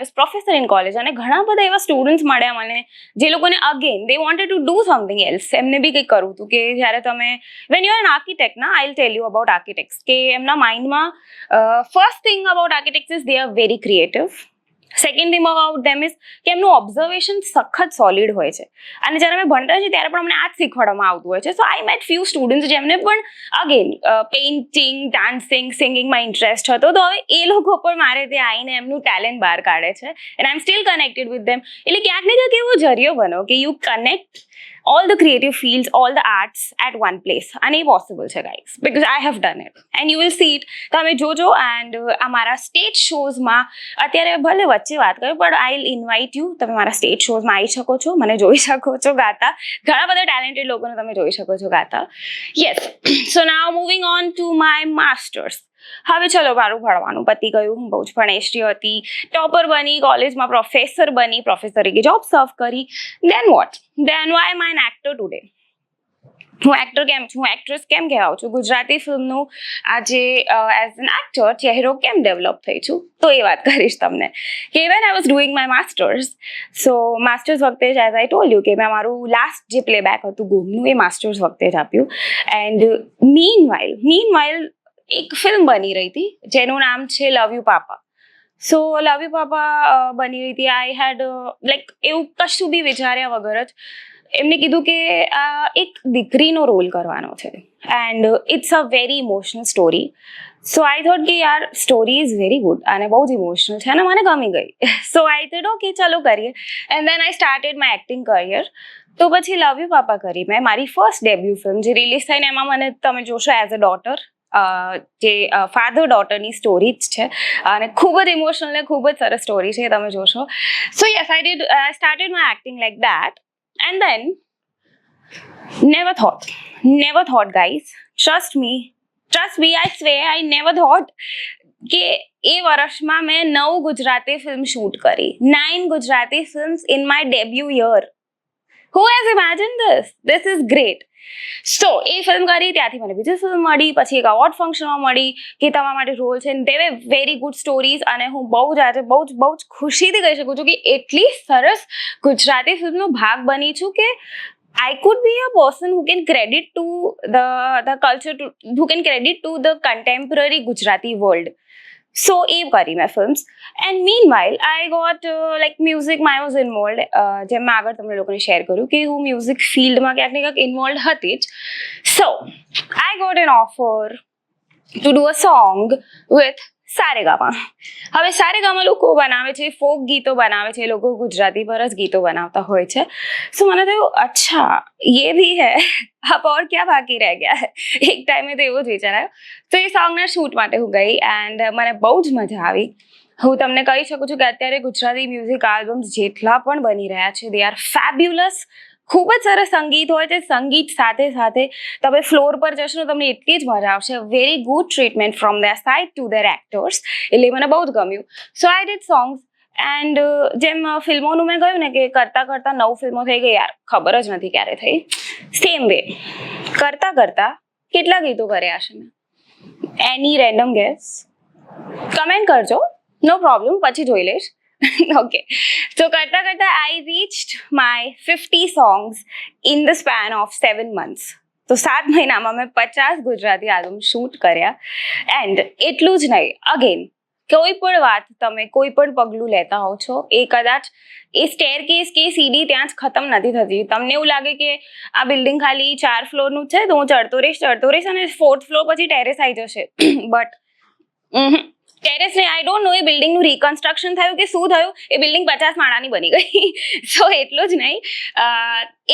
was professor in college. અને ઘણા બધા એવા સ્ટુડન્ટ્સ મળ્યા મને જે લોકોને again they wanted to do something else, એમને બી કંઈક કરવું હતું. કે જ્યારે તમે when you are an architect ના, I will tell you about architects, કે એમના માઇન્ડમાં first thing about architects is they are very creative. Second thing about them is કે એમનું ઓબ્ઝર્વેશન સખત સોલિડ હોય છે. અને જ્યારે અમે ભણતા છીએ ત્યારે પણ અમને આ જ શીખવાડવામાં આવતું હોય છે. So I met few students જેમને પણ અગેન પેઇન્ટિંગ, ડાન્સિંગ, સિંગિંગમાં ઇન્ટરેસ્ટ હતો. તો હવે એ લોકો પણ મારે ત્યાં આવીને એમનું ટેલેન્ટ બહાર કાઢે છે, and I M steel connected with them. એટલે ક્યાંક ને ક્યાંક એવો જરિયો બનો કે you connect all the creative fields, all the arts at one place. અને એ પોસિબલ છે guys, because I have done it and you will see it. તમે જોજો. એન્ડ અમારા સ્ટેજ શોઝમાં અત્યારે ભલે વચ્ચે વાત કરું, પણ આઈ વિલ ઇન્વાઇટ યુ. તમે મારા સ્ટેજ શોઝમાં આવી શકો છો, મને જોઈ શકો છો ગાતા. ઘણા બધા ટેલેન્ટેડ લોકોને તમે જોઈ શકો છો ગાતા. Yes, so now moving on to my masters. હવે ચલો, મારું ભણવાનું પતી ગયું. હું બહુ જ ભણેશ્રી હતી, ટોપર બની, કોલેજમાં પ્રોફેસર બની, પ્રોફેસર તરીકે જોબ સર્વ કરી. Then what? Then why am I an actor today? હું એક્ટર કેમ છું, હું એક્ટ્રેસ કેમ કહેવાઉં છું, ગુજરાતી ફિલ્મનું આજે એઝ એન એક્ટર ચહેરો કેમ ડેવલપ થઈ છું, તો એ વાત કરીશ તમને. કે when I was doing my masters, so masters વખતે જ એઝ આઈ ટોલ્ડ યુ કે મેં મારું લાસ્ટ જે પ્લેબેક હતું ગુમનું, એ માસ્ટર્સ વખતે જ આપ્યું. એન્ડ મીનવાઇલ એક ફિલ્મ બની રહી હતી જેનું નામ છે લવ you papa. So love you પાપા બની રહી હતી. આઈ હેડ એવું કશું બી વિચાર્યા વગર જ એમને કીધું કે એક દીકરીનો રોલ કરવાનો છે, and it's a very emotional story. So I thought કે યાર સ્ટોરી ઇઝ વેરી ગુડ અને બહુ જ ઇમોશનલ છે અને મને ગમી ગઈ. સો આઈ થોટ ઓકે ચલો કરીએ. And then I started my acting career. તો પછી લવ યુ પાપા કરી મેં, મારી ફર્સ્ટ ડેબ્યુ ફિલ્મ જે રિલીઝ થઈને, એમાં મને તમે જોશો એઝ અ ડોટર, જે ફાધર ડોટરની સ્ટોરી જ છે અને ખૂબ જ ઇમોશનલ ને ખૂબ જ સરસ સ્ટોરી છે, તમે જોશો. So yes, I started my acting like that. And then Never thought, guys. Trust me, I swear, I never thought કે એ વર્ષમાં મેં 9 ગુજરાતી ફિલ્મ શૂટ કરી. 9 Gujarati films in my debut year. Who has imagined this? This is great. So A film કરી, ત્યાંથી મને બીજી film મળી, પછી એક અવોર્ડ ફંક્શનમાં મળી કે તમારા માટે રોલ છે. દે વે વેરી ગુડ સ્ટોરીઝ, અને હું બહુ જ ખુશીથી કહી શકું છું કે એટલી સરસ ગુજરાતી ફિલ્મનો ભાગ બની છું કે I could be a person who can credit to the culture, who can credit to the contemporary Gujarati world. So એ કરી મેં films. And mean while I got like મ્યુઝિકમાં આઈ વોઝ ઇન્વોલ્ડ. જેમ મેં આગળ તમને લોકોને શેર કર્યું કે હું મ્યુઝિક ફિલ્ડમાં ક્યાંક ને ક્યાંક ઇન્વોલ્ડ હતી જ. So I got an offer to do a song with Saregama. હવે સારેગામા લોકો બનાવે છે, ફોક ગીતો બનાવે છે, લોકો ગુજરાતી પર જ ગીતો બનાવતા હોય છે. સો મને થયું અચ્છા ये भी है, अब और क्या बाकी रह गया है. એક ટાઈમે તો એવું જ વિચાર આવ્યો. તો એ સોંગના શૂટ માટે હું ગઈ એન્ડ મને બહુ જ મજા આવી. હું તમને કહી શકું છું કે અત્યારે ગુજરાતી મ્યુઝિક આલ્બમ્સ જેટલા પણ બની રહ્યા છે, દે આર ફેબ્યુલસ. ખૂબ જ સરસ સંગીત હોય છે. સંગીત સાથે સાથે તમે ફ્લોર પર જશો તો તમને એટલી જ મજા આવશે. Very good treatment from their side to their actors. એટલે મને બહુ જ ગમ્યું. So I did songs. એન્ડ જેમ ફિલ્મોનું મેં કહ્યું ને કે કરતાં 9 ફિલ્મો થઈ ગઈ. યાર ખબર જ નથી ક્યારે થઈ. સેમ વે કરતાં કેટલા ગીતો કર્યા છે મેં? એની રેન્ડમ ગેસ? કમેન્ટ કરજો, નો પ્રોબ્લેમ, પછી જોઈ લઈશ. ઓકે, so કરતાં I reached my 50 songs in the span of 7 months. તો 7 મહિનામાં મેં 50 ગુજરાતી આલ્બમ શૂટ કર્યા. એન્ડ એટલું જ નહીં, અગેન કોઈ પણ વાત તમે કોઈ પણ પગલું લેતા હોવ છો, એ કદાચ એ સ્ટેરકેસ કે સીડી ત્યાં જ ખતમ નથી થતી. તમને એવું લાગે કે આ બિલ્ડિંગ ખાલી 4 ફ્લોરનું છે તો હું ચડતો રહીશ અને 4th ફ્લોર પછી ટેરેસ આવી જશે. બટ ટેરેસ ને આઈ ડોન્ટ નો એ બિલ્ડિંગનું રિકન્સ્ટ્રક્શન થયું કે શું થયું, એ બિલ્ડિંગ 50 માળાની બની ગઈ. સો એટલું જ નહીં,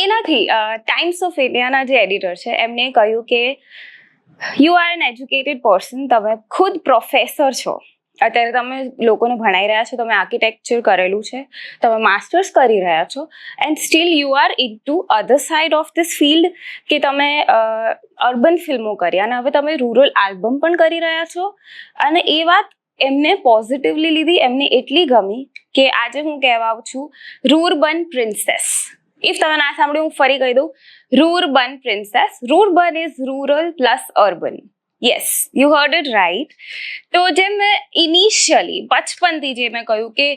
એનાથી ટાઈમ્સ ઓફ ઇન્ડિયાના જે એડિટર છે એમને કહ્યું કે you are an educated person, તમે ખુદ પ્રોફેસર છો. અત્યારે તમે લોકોને ભણાઈ રહ્યા છો, તમે આર્કિટેક્ચર કરેલું છે, તમે માસ્ટર્સ કરી રહ્યા છો, and steel you are into other side of this field કે તમે અર્બન ફિલ્મો કરી અને હવે તમે રૂરલ આલ્બમ પણ કરી રહ્યા છો. અને એ વાત એમને પોઝિટિવલી લીધી, એમને એટલી ગમી કે આજે હું કહેવાઉં છું રૂરબન પ્રિન્સેસ. ઇફ તમે ના સાંભળ્યું, હું ફરી કહી દઉં, rurban princess. Rurban is rural plus urban. Yes, you heard it right. તો જેમ મેં ઇનિશિયલી બચપનથી જે મેં કહ્યું કે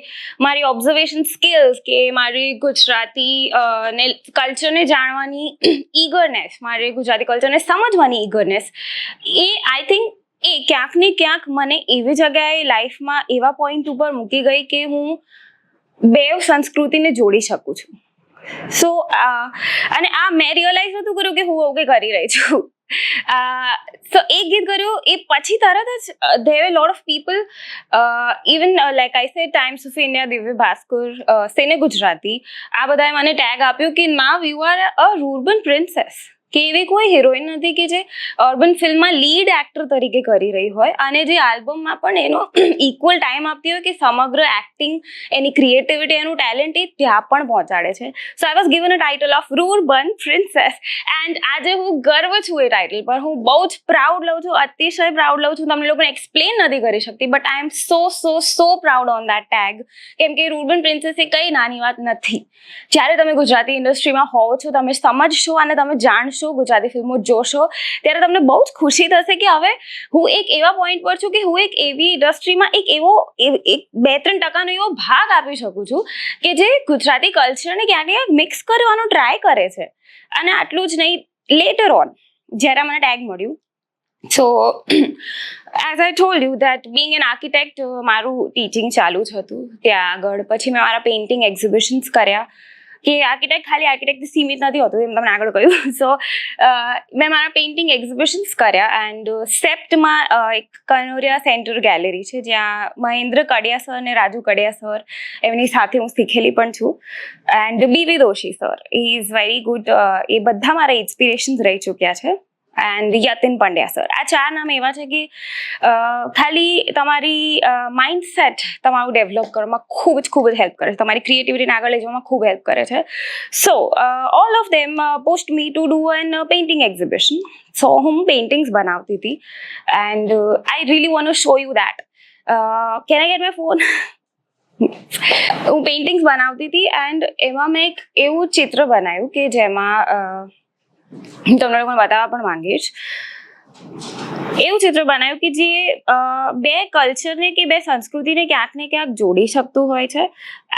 મારી ઓબ્ઝર્વેશન સ્કિલ્સ, કે મારી ગુજરાતી ને કલ્ચરને જાણવાની ઈગરનેસ, મારી ગુજરાતી કલ્ચરને સમજવાની ઈગરનેસ, એ આઈ થિંક એ ક્યાંક ને ક્યાંક મને એવી જગ્યાએ લાઈફમાં એવા પોઈન્ટ ઉપર મૂકી ગઈ કે હું બે સંસ્કૃતિને જોડી શકું છું. સો અને આ મેં રિયલાઇઝ નહોતું કર્યું કે હું એવું કંઈ કરી રહી છું. સો એક ગીત કર્યું, એ પછી તરત જ there were a lot of people, even like I said, Times of India, Divya Bhaskar, સેને ગુજરાતી, આ બધાએ મને ટેગ આપ્યું કે now you are a rural princess. કે એવી કોઈ હિરોઈન નથી કે જે અર્બન ફિલ્મમાં લીડ એક્ટર તરીકે કરી રહી હોય અને જે આલ્બમમાં પણ એનો ઇક્વલ ટાઈમ આપતી હોય કે સમગ્ર એક્ટિંગ, એની ક્રિએટિવિટી, એનું ટેલેન્ટ એ ત્યાં પણ પહોંચાડે છે. So I was given a title of rurban princess. એન્ડ આજે હું ગર્વ છું એ ટાઇટલ પર. હું બહુ જ પ્રાઉડ લઉં છું, અતિશય પ્રાઉડ લઉં છું. તમને લોકોને એક્સપ્લેન નથી કરી શકતી, but I am so proud on that tag. કેમ કે રૂરબન પ્રિન્સેસ એ કઈ નાની વાત નથી. જ્યારે તમે ગુજરાતી ઇન્ડસ્ટ્રીમાં હોવ છો, તમે સમજશો અને તમે જાણશો, ગુજરાતી ફિલ્મો જોશો, ત્યારે તમને બહુ જ ખુશી થશે કે હવે હું એક એવા પોઈન્ટ પર છું કે હું એક એવી ઇન્ડસ્ટ્રીમાં એક 2-3% એવો ભાગ આપી શકું છું કે જે ગુજરાતી કલ્ચરને ક્યાંક મિક્સ કરવાનો ટ્રાય કરે છે. અને આટલું જ નહીં, લેટર ઓન જ્યારે મને ટેગ મળ્યું, so as I told you that being an architect, મારું ટીચિંગ ચાલુ જ હતું ત્યાં આગળ. પછી મેં મારા પેઇન્ટિંગ એક્ઝિબિશન્સ કર્યા કે આર્કિટેક્ટ ખાલી આર્કિટેક્ટ સીમિત નથી હોતું, એમ તમને આગળ કહ્યું. સો મેં મારા પેઇન્ટિંગ એક્ઝિબિશન્સ કર્યા. એન્ડ સેપ્ટમાં એક કનોરિયા સેન્ટર ગેલેરી છે જ્યાં મહેન્દ્ર કડિયા સર અને રાજુ કડિયા સર, એમની સાથે હું શીખેલી પણ છું. And B V Doshi sir, he is very good. એ બધા મારા ઇન્સ્પિરેશન્સ રહી ચૂક્યા છે. And Yatin Pandya sir. આ 4 નામ એવા છે કે ખાલી તમારી માઇન્ડસેટ તમારું ડેવલપ કરવામાં ખૂબ જ હેલ્પ કરે છે, તમારી ક્રિએટિવિટીને આગળ લઈ જવામાં ખૂબ હેલ્પ કરે છે. So all of them post me to do an painting exhibition. So હું પેઇન્ટિંગ્સ બનાવતી હતી and I really want to show you that. Can I get my phone? હું પેઇન્ટિંગ્સ બનાવતી હતી એન્ડ એમાં મેં એક એવું ચિત્ર બનાવ્યું કે જેમાં હું તમને પણ બતાવવા પણ માંગીશ. એવું ચિત્ર બનાવ્યું કે જે બે કલ્ચરને કે બે સંસ્કૃતિને ક્યાંક ને ક્યાંક જોડી શકતું હોય છે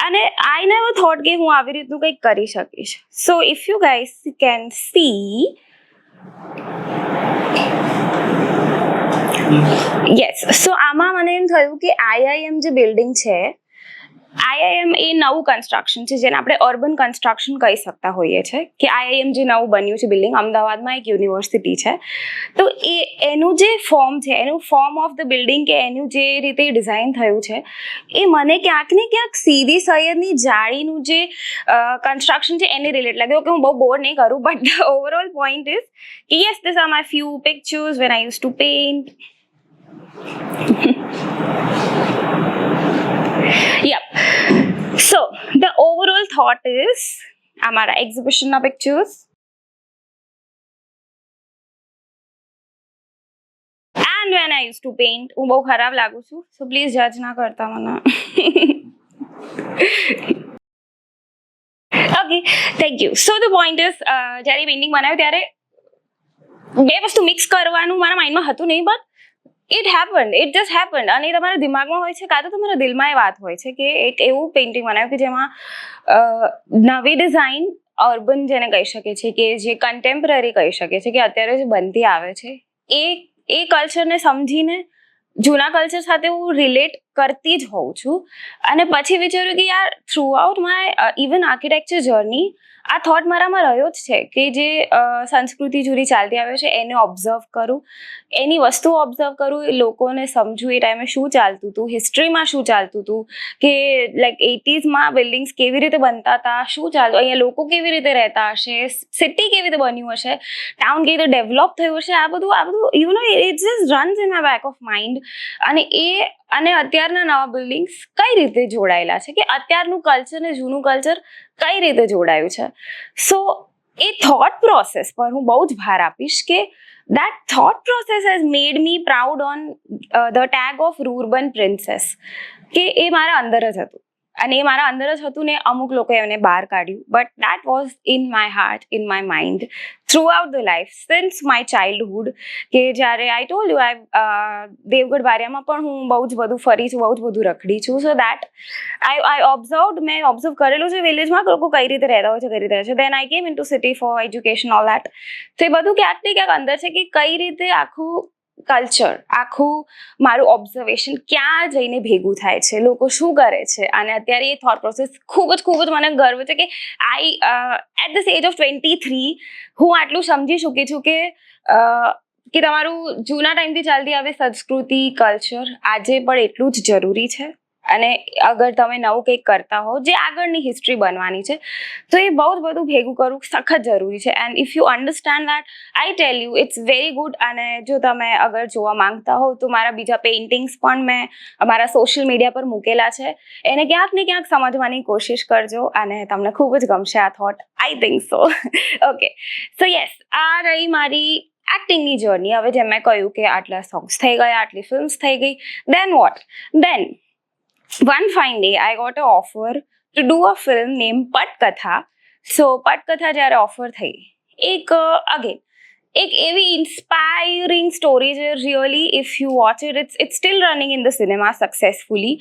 અને આઈ નેવર થોટ કે હું આવી રીતનું કંઈક કરી શકીશ. So if you guys can see, yes, so આમાં મને એમ થયું કે આઈઆઈએમ જે બિલ્ડિંગ છે, આઈઆઈએમ એ નવું કન્સ્ટ્રક્શન છે જેને આપણે અર્બન કન્સ્ટ્રક્શન કહી શકતા હોઈએ છીએ કે આઈઆઈએમ જે નવું બન્યું છે બિલ્ડિંગ, અમદાવાદમાં એક યુનિવર્સિટી છે. તો એનું જે ફોર્મ છે, એનું ફોર્મ ઓફ ધ બિલ્ડિંગ કે એનું જે રીતે ડિઝાઇન થયું છે એ મને ક્યાંક ને ક્યાંક સીદી સૈયદની જાળીનું જે કન્સ્ટ્રક્શન છે એને રિલેટ લાગ્યું. ઓકે, હું બહુ બોર નહીં કરું, બટ ઓવરઓલ પોઈન્ટ ઇઝ કે yes, this are my few pictures when I use to paint. Yep. So the overall thought is અમારા એક્ઝિબિશનના pictures and when I used to paint. હું બહુ ખરાબ લાગુ છું, so please judge ના કરતા મને. Okay, thank you. So the point is જ્યારે પેઇન્ટિંગ બનાવ્યું ત્યારે બે વસ્તુ મિક્સ કરવાનું મારા માઇન્ડમાં હતું નહીં, બટ ઇટ જસ્ટ હેપન્ડ. અને એ તમારા દિમાગમાં હોય છે કાં તો તમારા દિલમાં એ વાત હોય છે કે એક એવું પેઇન્ટિંગ બનાવ્યું કે જેમાં નવી ડિઝાઇન અર્બન જેને કહી શકે છે કે જે કન્ટેમ્પરરી કહી શકે છે કે અત્યારે જે બનતી આવે છે એ કલ્ચરને સમજીને જૂના કલ્ચર સાથે હું રિલેટ કરતી જ હોઉં છું. અને પછી વિચાર્યું કે યાર through out my even architecture journey આ થોટ મારામાં રહ્યો જ છે કે જે સંસ્કૃતિ જૂની ચાલતી આવે છે એને ઓબ્ઝર્વ કરું, એની વસ્તુઓ ઓબ્ઝર્વ કરું, એ લોકોને સમજવું, એ ટાઈમે શું ચાલતું હતું, હિસ્ટ્રીમાં શું ચાલતું હતું, કે લાઈક 80sમાં બિલ્ડિંગ્સ કેવી રીતે બનતા હતા, શું ચાલતું, અહીંયા લોકો કેવી રીતે રહેતા હશે, સિટી કેવી રીતે બન્યું હશે, ટાઉન કેવી રીતે ડેવલપ થયું હશે, આ બધું you know it just runs in my back of mind. અને અત્યારના નવા બિલ્ડિંગ્સ કઈ રીતે જોડાયેલા છે, કે અત્યારનું કલ્ચર ને જૂનું કલ્ચર કઈ રીતે જોડાયું છે. સો એ થોટ પ્રોસેસ પર હું બહુ જ ભાર આપીશ કે that thought process has made me proud on the tag of Rural Princess. કે એ મારા અંદર જ હતું અને એ મારા અંદર જ હતું ને અમુક લોકોએ એને બહાર કાઢ્યું, but that was in my heart, in my mind throughout the life since my childhood. કે જ્યારે I told you દેવગઢ બારિયામાં પણ હું બહુ જ બધું ફરી છું, બહુ જ બધું રખડી છું. સો દેટ મેં ઓબ્ઝર્વ કરેલું છે વિલેજમાં લોકો કઈ રીતે રહેતા હોય છે, કઈ રીતે રહે છે. Then I came in to city for education, all that. તો એ બધું ક્યાંક ને ક્યાંક અંદર છે કે કઈ રીતે આખું કલ્ચર, આખું મારું ઓબ્ઝર્વેશન ક્યાં જઈને ભેગું થાય છે, લોકો શું કરે છે. અને અત્યારે એ થોટ પ્રોસેસ ખૂબ જ મને ગર્વ છે કે આઈ એટ ધ એજ ઓફ 23 હું આટલું સમજી ચૂકી છું કે તમારું જૂના ટાઈમથી ચાલતી આવી સંસ્કૃતિ, કલ્ચર આજે પણ એટલું જ જરૂરી છે. અને અગર તમે નવું કંઈક કરતા હો જે આગળની હિસ્ટ્રી બનવાની છે તો એ બહુ જ બધું ભેગું કરવું સખત જરૂરી છે. And if you understand that, I tell you it's very good. અને જો તમે અગર જોવા માંગતા હો તો મારા બીજા પેઇન્ટિંગ્સ પણ મેં મારા સોશિયલ મીડિયા પર મૂકેલા છે, એને ક્યાંક ને ક્યાંક સમજવાની કોશિશ કરજો અને તમને ખૂબ જ ગમશે આ thought, I think so. Okay, so yes, આ રહી મારી એક્ટિંગની જર્ની. હવે જેમ મેં કહ્યું કે આટલા સોંગ્સ થઈ ગયા, આટલી ફિલ્મ્સ થઈ ગઈ, દેન what? Then one fine day I got an offer to do a film named Patkatha. So Patkatha જ્યારે ઓફર થઈ, એક એવી ઇન્સ્પાયરિંગ સ્ટોરી છે really. If you watch it's still running in the cinema successfully.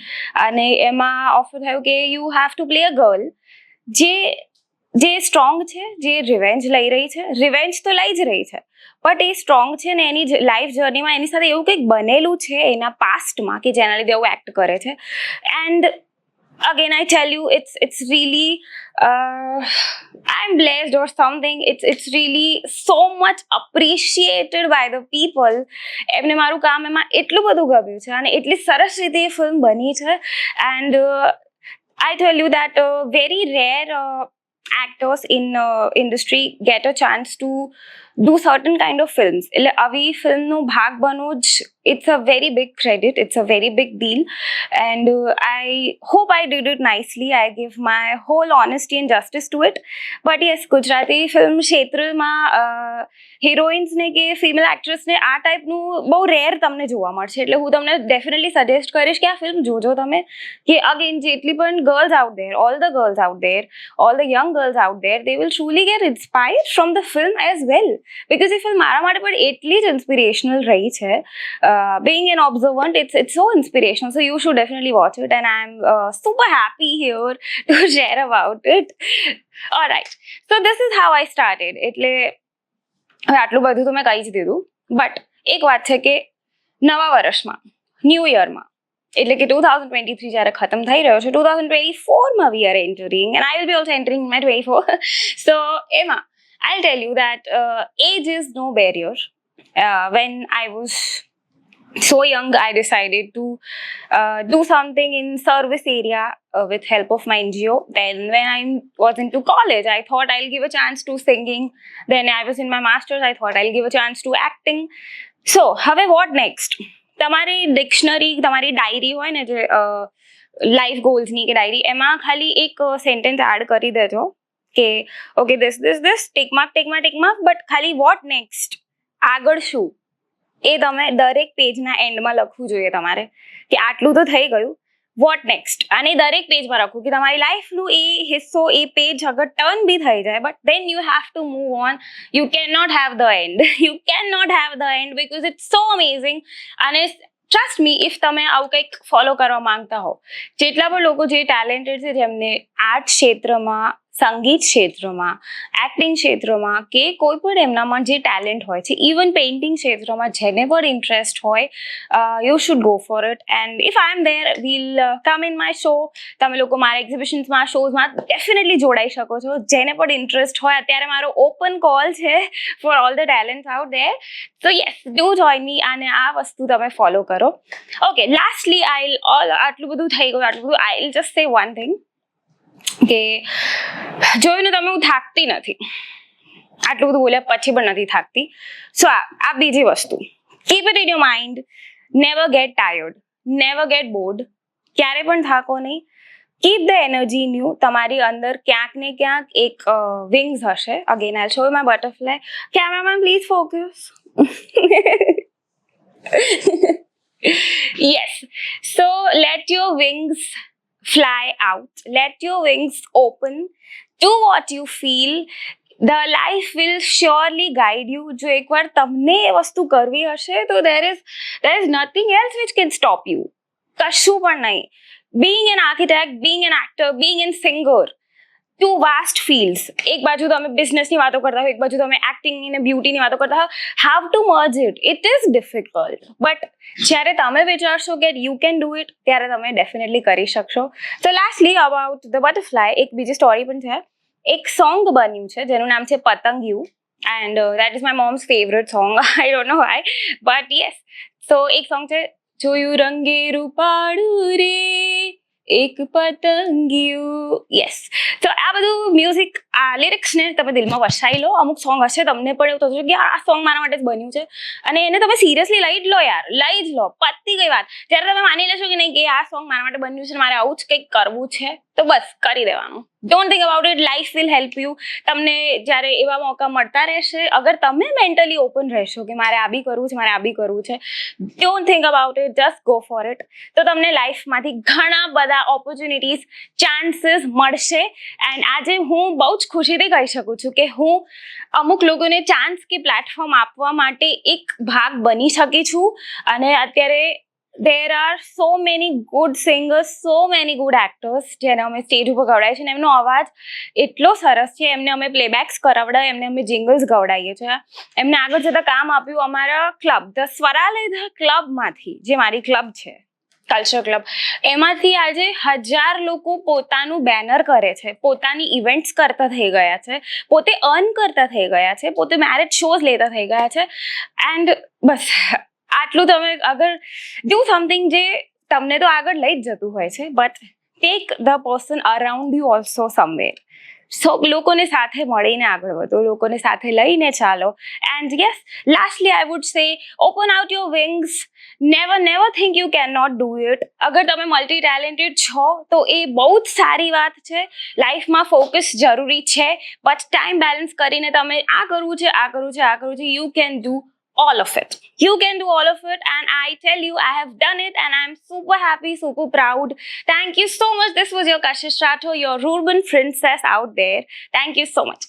અને એમાં offer થયું કે you have to play a girl જે સ્ટ્રોંગ છે, જે રિવેન્જ લઈ રહી છે, રિવેન્જ તો લઈ જ રહી છે, બટ એ સ્ટ્રોંગ છે ને એની લાઈફ જર્નીમાં એની સાથે એવું કંઈક બનેલું છે એના પાસ્ટમાં કે જેના લીધે એવું એક્ટ કરે છે. And again I tell you it's really I am blessed or something. It's really so much appreciated by the people. એમને મારું કામ એમાં એટલું બધું ગમ્યું છે અને એટલી સરસ રીતે એ ફિલ્મ બની છે. And I tell you that very rare actors in industry get a chance to do certain kind of films. એટલે આવી ફિલ્મનો ભાગ બનવો જ it's a very big credit, it's a very big deal, and I hope I did it nicely. I give my whole honesty and justice to it. But yes, Gujarati film ક્ષેત્રમાં હિરોઈન્સને કે female એક્ટ્રેસને આ ટાઈપનું બહુ રેર તમને જોવા મળશે. એટલે હું તમને ડેફિનેટલી સજેસ્ટ કરીશ કે આ ફિલ્મ જોજો તમે. કે અગેન જેટલી પણ girls out there, all the girls out there, all the young girls out there, they will truly get inspired from the film as well. Because A film મારા માટે પણ એટલી જ ઇન્સ્પિરેશનલ રહી છે. Being an observant, it's so inspirational, so you should definitely watch it, and I'm super happy here to share about it. All right, so this is how I started. એટલે હવે આટલું બધું તો મેં કહી જ દીધું, બટ એક વાત છે કે નવા વર્ષમાં, ન્યૂ યરમાં, એટલે કે 2023 જ્યારે ખતમ થઈ રહ્યો છે, 2024માં we are entering, and I will be also entering my 24. So એમાં I'll tell you that age is no barrier. When I was so young, I decided to do something in service area with help of my NGO. Then when I was into college, I thought I'll give a chance to singing. Then I was in my master's, I thought I'll give a chance to acting. So હવે what next? તમારી dictionary, તમારી diary હોય ને, જે life ગોલ્સની કે diary, એમાં ખાલી એક સેન્ટેન્સ એડ કરી દેજો કે okay this tick mark, but ખાલી વોટ નેક્સ્ટ, આગળ શું, એ તમે દરેક પેજના એન્ડમાં લખવું જોઈએ તમારે કે આટલું તો થઈ ગયું, વોટ નેક્સ્ટ. અને દરેક પેજમાં લખવું કે તમારી લાઈફનું એ હિસ્સો, એ પેજ અગર ટર્ન બી થઈ જાય, but then you have to move on. You can not have the end, you can not have the end, because it's so amazing. અને ટ્રસ્ટ મી, ઇફ તમે આવું કંઈક ફોલો કરવા માંગતા હો, જેટલા પણ લોકો જે ટેલેન્ટેડ છે, જેમને આર્ટ ક્ષેત્રમાં, સંગીત ક્ષેત્રમાં, એક્ટિંગ ક્ષેત્રમાં કે કોઈ પણ એમનામાં જે ટેલેન્ટ હોય છે, ઇવન પેઇન્ટિંગ ક્ષેત્રમાં જેને પણ ઇન્ટરેસ્ટ હોય, you should go for it. And if I am there, will come in my show. તમે લોકો મારા એક્ઝિબિશન્સમાં, શોઝમાં ડેફિનેટલી જોડાઈ શકો છો. જેને પણ ઇન્ટરેસ્ટ હોય, અત્યારે મારો ઓપન કોલ છે for all the talents out there. So yes, do join me, અને આ વસ્તુ તમે ફોલો કરો. ઓકે, લાસ્ટલી આટલું બધું થઈ ગયું, આઈ વિલ જસ્ટ સે વન થિંગ કે જોઈને તમે હું થાકતી નથી, આટલું બધું બોલ્યા પછી પણ નથી થાકતી. સો આ બીજી વસ્તુ, keep it in your mind, never get tired, never get bored, ક્યારે પણ થાકો નહીં. Keep the energy in you. તમારી અંદર ક્યાંક ને ક્યાંક એક વિંગ્સ હશે. Again I show my butterfly. Cameraman please focus. Yes, so let your wings fly out, let your wings open, do what you feel. The life will surely guide you. જો એકવાર તમને એ વસ્તુ કરવી હશે, તો there is nothing else which can stop you. કશું પણ નહીં. Being an architect, being an actor, being a singer, two vast fields. એક બાજુ તમે બિઝનેસની વાતો કરતા હો, એક બાજુ તમે એક્ટિંગની ને બ્યુટીની વાતો કરતા હો. How to merge it. It is difficult, but જ્યારે તમે વિચારશો કે યુ કેન ડુ ઇટ, ત્યારે તમે ડેફિનેટલી કરી શકશો. સો લાસ્ટલી અબાઉટ ધ બટરફ્લાય, એક બીજી સ્ટોરી પણ છે. એક સોંગ બન્યું છે જેનું નામ છે પતંગિયું, and that is my mom's favourite song. I don't know why, but yes. So એક સોંગ છે, જોયું રંગે રૂપાળું રે એક પતંગિયું. યસ, તો આ બધું મ્યુઝિક, આ લિરિક્સને તમે દિલમાં વસાઈ લો. અમુક સોંગ હશે તમને પણ એવું થશે કે આ સોંગ મારા માટે જ બન્યું છે, અને એને તમે સિરિયસલી લઈ જ લો યાર, લઈ જ લો. પતી ગઈ વાત. જ્યારે તમે માની લેશો કે નહીં કે આ સોંગ મારા માટે બન્યું છે, મારે આવું જ કંઈક કરવું છે, તો બસ કરી દેવાનું. Don't think about it. Life will help you. તમને જ્યારે એવા મોકા મળતા રહેશે, અગર તમે મેન્ટલી ઓપન રહેશો કે મારે આ બી કરવું છે, મારે આ બી કરવું છે, don't think about it, just go for it. તો તમને લાઈફમાંથી ઘણા બધા ઓપોર્ચ્યુનિટીઝ, ચાન્સીસ મળશે. એન્ડ આજે હું બહુ જ ખુશીથી કહી શકું છું કે હું અમુક લોકોને ચાન્સ કે પ્લેટફોર્મ આપવા માટે એક ભાગ બની શકી છું. અને અત્યારે there are so many good singers, so many good actors જેને અમે સ્ટેજ ઉપર ગવડાવીએ છીએ, અને એમનો અવાજ એટલો સરસ છે. એમને અમે પ્લેબેક્સ કરાવડાવીએ, એમને અમે જિંગલ્સ ગવડાવીએ છીએ. એમને આગળ જતાં કામ આપ્યું અમારા ક્લબ, ધ સ્વરાલય ક્લબમાંથી, જે મારી ક્લબ છે, કલ્ચર ક્લબ, એમાંથી આજે 1000 લોકો પોતાનું બેનર કરે છે, પોતાની ઇવેન્ટ્સ કરતા થઈ ગયા છે, પોતે અર્ન કરતા થઈ ગયા છે, પોતે મેરેજ શોઝ લેતા થઈ ગયા છે. એન્ડ બસ આટલું તમે અગર ડુ સમથિંગ જે તમને તો આગળ લઈ જ જતું હોય છે, but take the person around you also somewhere. So લોકોને સાથે મળીને આગળ વધો, લોકોને સાથે લઈને ચાલો. And yes, lastly I would say open out your wings. Never think you can not do it. અગર તમે મલ્ટી ટેલેન્ટેડ છો તો એ બહુ જ સારી વાત છે. લાઈફમાં ફોકસ જરૂરી છે, બટ ટાઈમ બેલેન્સ કરીને તમે આ કરવું છે, you can do all of it. You can do all of it, and I tell you, I have done it, and I'm super happy, super proud. Thank you so much. This was your Kashish Rathore, your Ruben princess out there. Thank you so much.